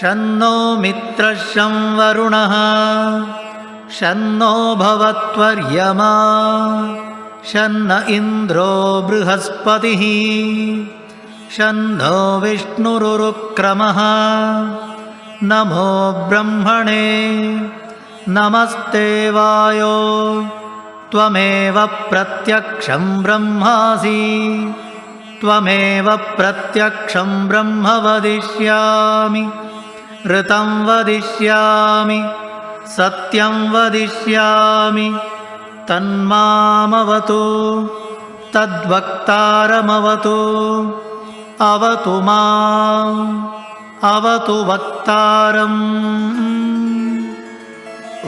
शन्नो मित्रः शं वरुणः शन्नो भवत्वर्यमा शन्न इन्द्रो बृहस्पतिः शन्नो विष्णुरुक्रमः नमो ब्रह्मणे नमस्ते वायो त्वमेव प्रत्यक्षं ब्रह्मासि त्वमेव प्रत्यक्षं ब्रह्म वदिष्यामि ऋतं वदिष्यामि सत्यं वदिष्यामि तन्मामवतु तद्वक्तारमवतु अवतु माम् अवतु वक्तारम्।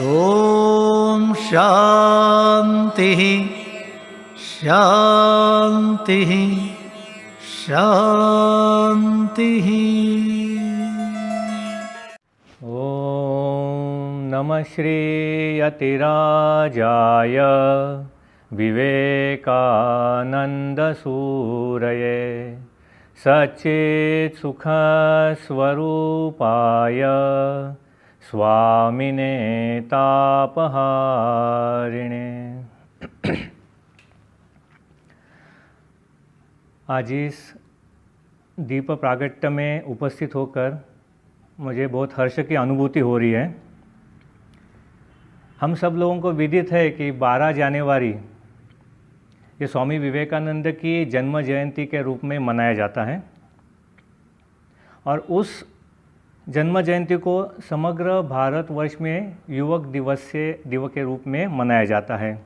ॐ शान्तिः शान्तिः शान्तिः। ॐ नमः श्री यतिराजाय विवेकानन्दसूरये सच्चित्सुखस्वरूपाय स्वामिने तापहारिणे। आज इस दीप प्रागट्य में उपस्थित होकर मुझे बहुत हर्ष की अनुभूति हो रही है। हम सब लोगों को विदित है कि 12 जनवरी ये स्वामी विवेकानंद की जन्म जयंती के रूप में मनाया जाता है और उस जन्म जयंती को समग्र भारतवर्ष में युवक दिवस के रूप में मनाया जाता है।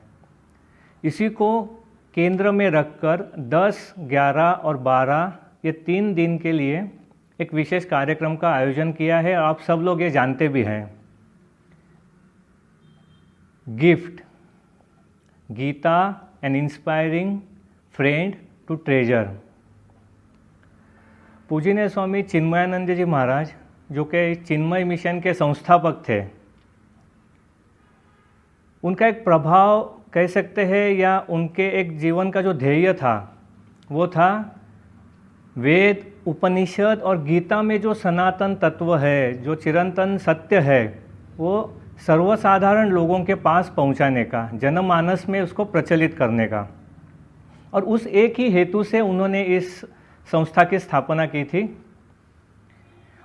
इसी को केंद्र में रखकर 10, 11 और 12 ये 3 दिन के लिए एक विशेष कार्यक्रम का आयोजन किया है। आप सब लोग ये जानते भी हैं। Gift Gita an inspiring friend to treasure. पूजनीय स्वामी चिन्मयानंद जी महाराज जो कि चिन्मय मिशन के संस्थापक थे, उनका एक प्रभाव कह सकते हैं या उनके एक जीवन का जो ध्येय था वो था वेद, उपनिषद और गीता में जो सनातन तत्व है, जो चिरंतन सत्य है, वो सर्वसाधारण लोगों के पास पहुंचाने का, जनमानस में उसको प्रचलित करने का। और उस एक ही हेतु से उन्होंने इस संस्था की स्थापना की थी।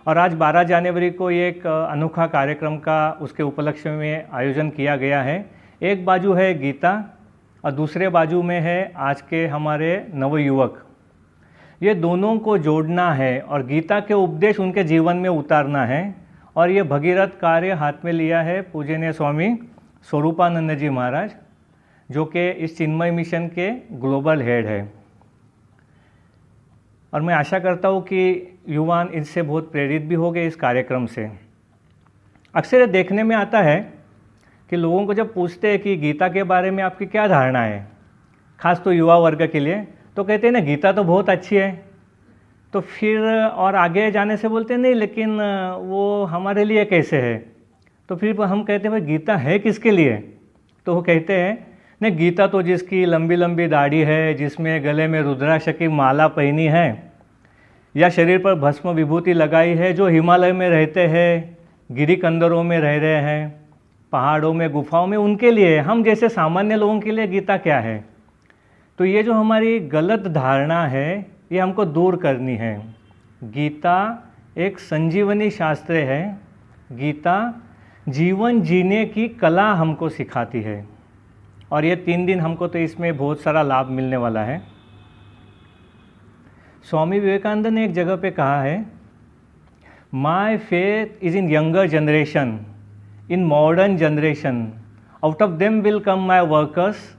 और आज 12 जनवरी को एक अनोखा कार्यक्रम का उसके उपलक्ष्य में आयोजन किया गया है। एक बाजू है गीता और दूसरे बाजू में है आज के हमारे नवयुवक। ये दोनों को जोड़ना है और गीता के उपदेश उनके जीवन में उतारना है। और ये भगीरथ कार्य हाथ में लिया है पूजनीय स्वामी स्वरूपानंद जी महाराज जो कि इस चिन्मय मिशन के ग्लोबल हेड है। और मैं आशा करता हूँ कि युवान इससे बहुत प्रेरित भी हो गए इस कार्यक्रम से। अक्सर ये देखने में आता है कि लोगों को जब पूछते हैं कि गीता के बारे में आपकी क्या धारणा है, खास तो युवा वर्ग के लिए, तो कहते हैं ना गीता तो बहुत अच्छी है। तो फिर और आगे जाने से बोलते हैं नहीं लेकिन वो हमारे लिए कैसे है। तो फिर हम कहते हैं भाई गीता है किसके लिए। तो वो कहते हैं नहीं गीता तो जिसकी लंबी लंबी दाढ़ी है, जिसमें गले में रुद्राक्ष की माला पहनी है या शरीर पर भस्म विभूति लगाई है, जो हिमालय में रहते हैं, गिरी कंदरों में रह रहे हैं, पहाड़ों में, गुफाओं में, उनके लिए। हम जैसे सामान्य लोगों के लिए गीता क्या है। तो ये जो हमारी गलत धारणा है ये हमको दूर करनी है। गीता एक संजीवनी शास्त्र है। गीता जीवन जीने की कला हमको सिखाती है। और ये 3 दिन हमको तो इसमें बहुत सारा लाभ मिलने वाला है। स्वामी विवेकानंद ने एक जगह पे कहा है, my faith is in younger generation, in modern generation, out of them will come my workers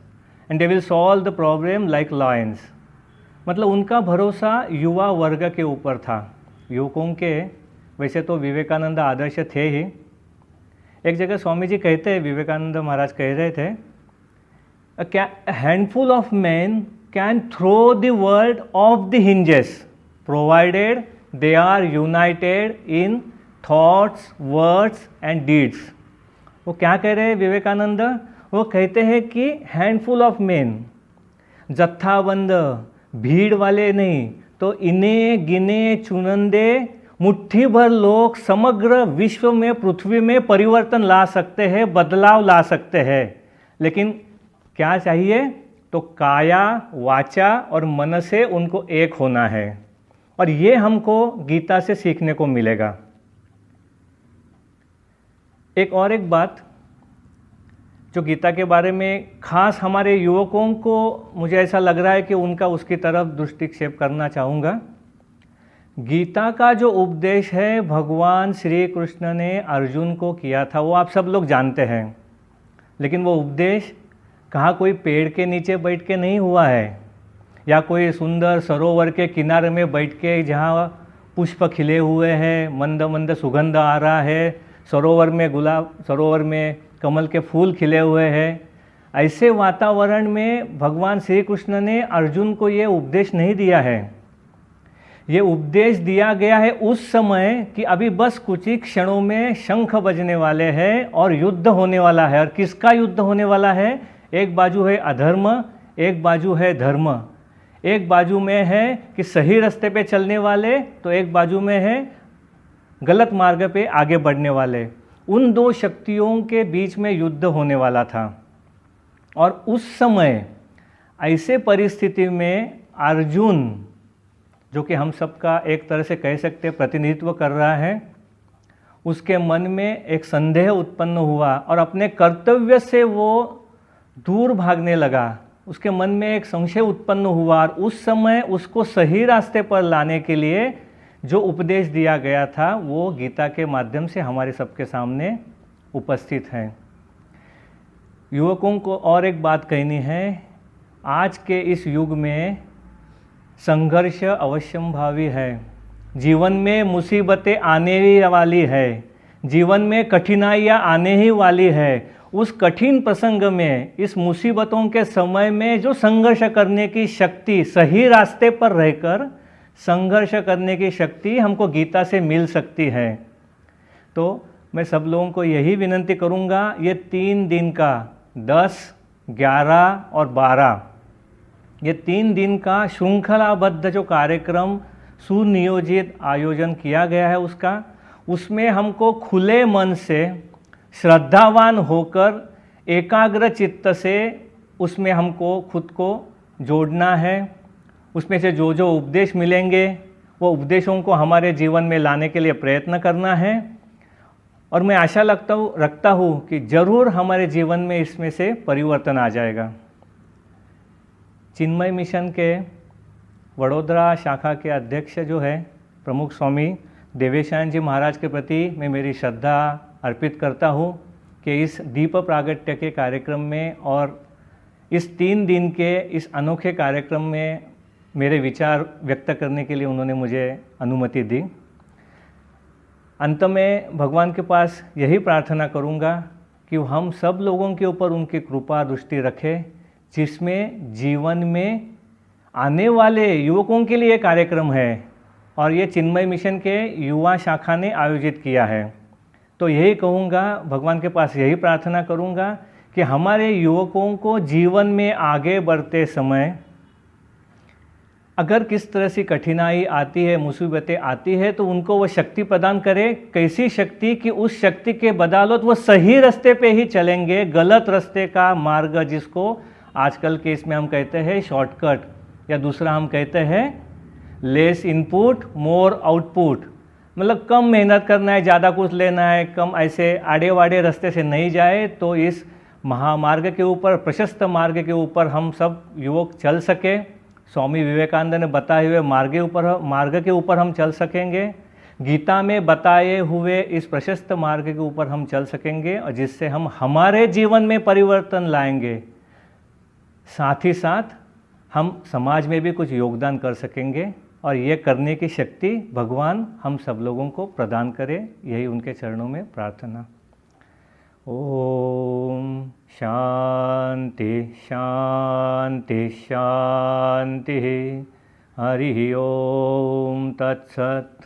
and they will solve the problem like Lions. मतलब उनका भरोसा युवा वर्ग के ऊपर था। युवकों के वैसे तो विवेकानंद आदर्श थे ही। एक जगह स्वामी जी कहते हैं, विवेकानंद महाराज कह रहे थे, a handful of men can throw the world off the hinges provided they are united in thoughts, words and deeds। वो क्या कह रहे हैं विवेकानंद? वो कहते हैं कि हैंडफुल ऑफ मैन, जत्थाबंद भीड़ वाले नहीं, तो इन्हें गिने चुनंदे मुट्ठी भर लोग समग्र विश्व में, पृथ्वी में परिवर्तन ला सकते हैं, बदलाव ला सकते हैं, लेकिन क्या चाहिए? तो काया, वाचा और मन से उनको एक होना है। और ये हमको गीता से सीखने को मिलेगा। एक बात जो गीता के बारे में खास हमारे युवकों को मुझे ऐसा लग रहा है कि उनका उसकी तरफ दृष्टिक्षेप करना चाहूँगा। गीता का जो उपदेश है भगवान श्री कृष्ण ने अर्जुन को किया था, वो आप सब लोग जानते हैं। लेकिन वो उपदेश कहाँ कोई पेड़ के नीचे बैठ के नहीं हुआ है, या कोई सुंदर सरोवर के किनारे में बैठ के जहाँ पुष्प खिले हुए हैं, मंद मंद सुगंध आ रहा है, सरोवर में कमल के फूल खिले हुए हैं, ऐसे वातावरण में भगवान श्री कृष्ण ने अर्जुन को ये उपदेश नहीं दिया है। ये उपदेश दिया गया है उस समय कि अभी बस कुछ ही क्षणों में शंख बजने वाले हैं और युद्ध होने वाला है। और किसका युद्ध होने वाला है? एक बाजू है अधर्म, एक बाजू है धर्म। एक बाजू में है कि सही रास्ते पे चलने वाले, तो एक बाजू में है गलत मार्ग पे आगे बढ़ने वाले। उन दो शक्तियों के बीच में युद्ध होने वाला था। और उस समय ऐसे परिस्थिति में अर्जुन, जो कि हम सबका एक तरह से कह सकते प्रतिनिधित्व कर रहा है, उसके मन में एक संदेह उत्पन्न हुआ और अपने कर्तव्य से वो दूर भागने लगा। उसके मन में एक संशय उत्पन्न हुआ और उस समय उसको सही रास्ते पर लाने के लिए जो उपदेश दिया गया था वो गीता के माध्यम से हमारे सबके सामने उपस्थित है। युवकों को और एक बात कहनी है, आज के इस युग में संघर्ष अवश्यंभावी है। जीवन में मुसीबतें आने ही वाली है, जीवन में कठिनाइयाँ आने ही वाली है। उस कठिन प्रसंग में, इस मुसीबतों के समय में जो संघर्ष करने की शक्ति, सही रास्ते पर रहकर संघर्ष करने की शक्ति हमको गीता से मिल सकती है। तो मैं सब लोगों को यही विनंती करूँगा, ये 3 दिन का 10, 11 और 12, ये 3 दिन का श्रृंखलाबद्ध जो कार्यक्रम सुनियोजित आयोजन किया गया है उसमें हमको खुले मन से, श्रद्धावान होकर, एकाग्र चित्त से उसमें हमको खुद को जोड़ना है। उसमें से जो जो उपदेश मिलेंगे वो उपदेशों को हमारे जीवन में लाने के लिए प्रयत्न करना है। और मैं आशा रखता हूँ कि ज़रूर हमारे जीवन में इसमें से परिवर्तन आ जाएगा। चिन्मय मिशन के वडोदरा शाखा के अध्यक्ष जो है प्रमुख स्वामी देवेशान जी महाराज के प्रति मैं मेरी श्रद्धा अर्पित करता हूँ कि इस दीप प्रागट्य के कार्यक्रम में और इस 3 दिन के इस अनोखे कार्यक्रम में मेरे विचार व्यक्त करने के लिए उन्होंने मुझे अनुमति दी। अंत में भगवान के पास यही प्रार्थना करूँगा कि हम सब लोगों के ऊपर उनकी कृपा दृष्टि रखे, जिसमें जीवन में आने वाले युवकों के लिए कार्यक्रम है और ये चिन्मय मिशन के युवा शाखा ने आयोजित किया है। तो यही कहूँगा, भगवान के पास यही प्रार्थना करूँगा कि हमारे युवकों को जीवन में आगे बढ़ते समय अगर किस तरह से कठिनाई आती है, मुसीबतें आती है, तो उनको वो शक्ति प्रदान करे। कैसी शक्ति कि उस शक्ति के बदौलत वो सही रास्ते पे ही चलेंगे। गलत रास्ते का मार्ग, जिसको आजकल के इसमें हम कहते हैं शॉर्टकट, या दूसरा हम कहते हैं लेस इनपुट मोर आउटपुट, मतलब कम मेहनत करना है, ज़्यादा कुछ लेना है, कम ऐसे आड़े वाड़े रास्ते से नहीं जाए तो इस महामार्ग के ऊपर, प्रशस्त मार्ग के ऊपर हम सब युवक चल सके। स्वामी विवेकानंद ने बताए हुए मार्ग के ऊपर हम चल सकेंगे। गीता में बताए हुए इस प्रशस्त मार्ग के ऊपर हम चल सकेंगे और जिससे हम हमारे जीवन में परिवर्तन लाएंगे। साथ ही साथ हम समाज में भी कुछ योगदान कर सकेंगे और ये करने की शक्ति भगवान हम सब लोगों को प्रदान करे, यही उनके चरणों में प्रार्थना। ओम शांति शांति शांति। हरि ओम तत्सत।